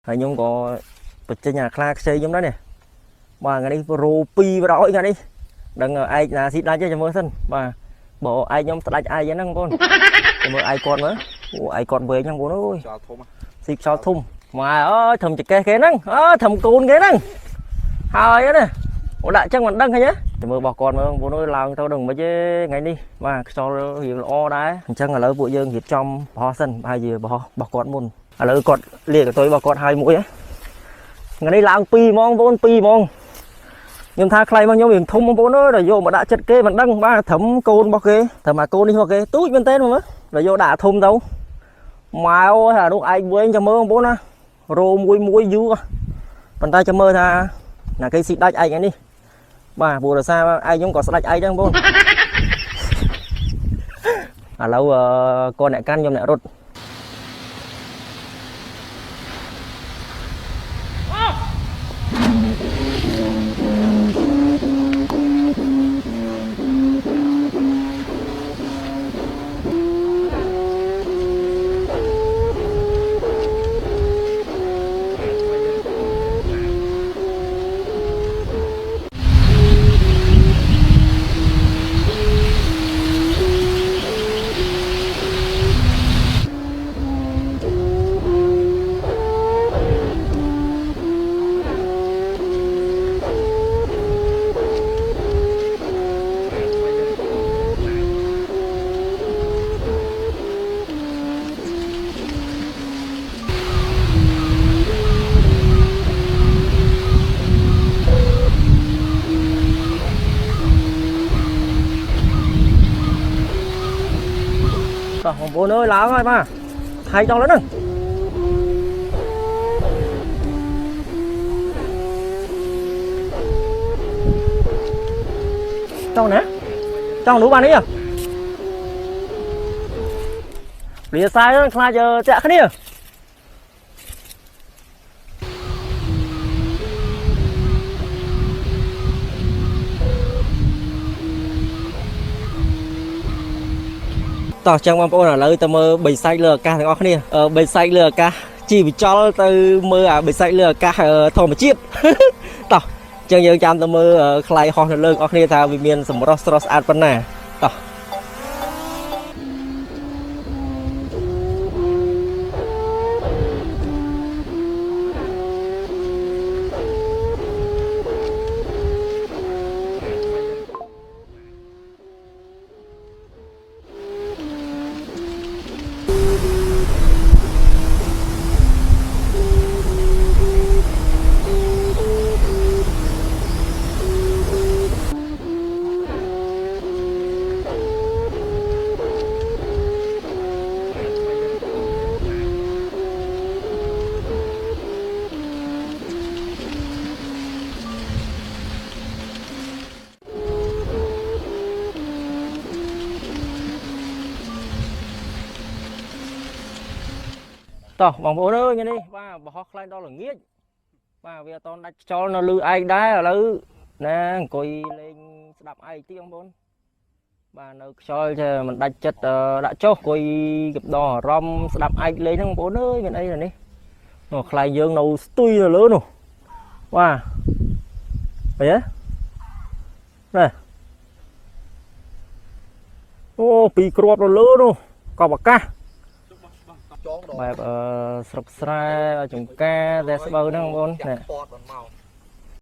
ហើយខ្ញុំក៏បញ្ចេញអាខ្លាខ្ចីខ្ញុំដែរនេះបាទថ្ងៃនេះរោ2ប្រអយថ្ងៃនេះដឹងឯកណាស៊ីដាច់ទេចាំមើលសិនបាទបើឯកខ្ញុំស្ដាច់ឯកហ្នឹងបងប្អូនចាំមើលឯកគាត់មើលអូឯកគាត់វែងហ្នឹងបងប្អូនអើយខ្យល់ធំស៊ីខ្យល់ធំម៉ែអើយធំចកេះគេហ្នឹងធំកូនគេហ្នឹងហើយណាអូដាក់ចឹងមិនដឹងឃើញទេចាំមើលរបស់គាត់មើលបងប្អូនអើយឡើងទៅដឹងមិនទេថ្ងៃនេះបាទខ្យល់រៀងល្អដែរអញ្ចឹងឥឡូវពួកយើងរៀបចំបោះសិនហើយជាបោះរបស់គាត់មុនឥឡូវគាត់លាកកតុយរបស់គាត់ហើយមួយថ្ងៃនេះឡើង2ម៉ោងបងប្អូន2ម៉ោងខ្ញុំថាខ្លៃរបស់ខ្ញុំរៀងធំបងប្អូនអើយដល់យកមកដាក់ចិត្តគេមិនដឹងបាទត្រឹមកូនរបស់គេត្រឹមអាកូននេះរបស់គេទូចមែនតើមើលដល់យកដាក់ធំទៅម៉ែអូយអានោះឯងវិញចាំមើលបងប្អូនណារោមួយយូរប៉ុន្តែចាំមើលថាណាគេស៊ីដាច់ឯងនេះបាទព្រោះដោយសារឯងខ្ញុំក៏ស្ដាច់ឯងដែរបងប្អូនឥឡូវគាត់អ្នកកាន់ខ្ញុំអ្នករត់បងប្អូនអើយឡើងហើយបាទថៃដល់แล้วហ្នឹងចង់ណាចង់នោះបាននេះរៀសាយខ្លាចចាក់គ្នាតោះចឹងបងប្អូនឥឡូវទៅមើលបិសាច់លើអាកាសទាំងអស់គ្នាបិសាច់លើអាកាសជីវិចលទៅមើលអាបិសាច់លើអាកាសធម្មជាតិតោះចឹងយើងចាំទៅមើលខ្លាយហោះនៅលើអស់គ្នាថាវាមានសម្រស់ស្រស់ស្អាតប៉ុណ្ណាតោះតោះបងប្អូនអើយថ្ងៃនេះបាទបោះខ្លែងដល់ល្ងាចបាទវាអត់តដាច់ខ្យល់នៅលឺឯងដែរឥឡូវណាអង្គុយលេងស្ដាប់ឯងទីបងប្អូនបាទនៅខ្យល់តែមិនដាច់ចិត្តដាក់ចុះអង្គុយកណ្ដោអារម្មណ៍ស្ដាប់ឯងលេងហ្នឹងបងប្អូនអើយមានអីនេះនោះខ្លែងយើងនៅស្ទុយនៅលើនោះបាទអីហ៎នេះអូពីរគ្រាប់នៅលើនោះកប់អាកាសបែបស្រុកស្រែចង្ការតែស្បូវហ្នឹងបងប្អូននេះ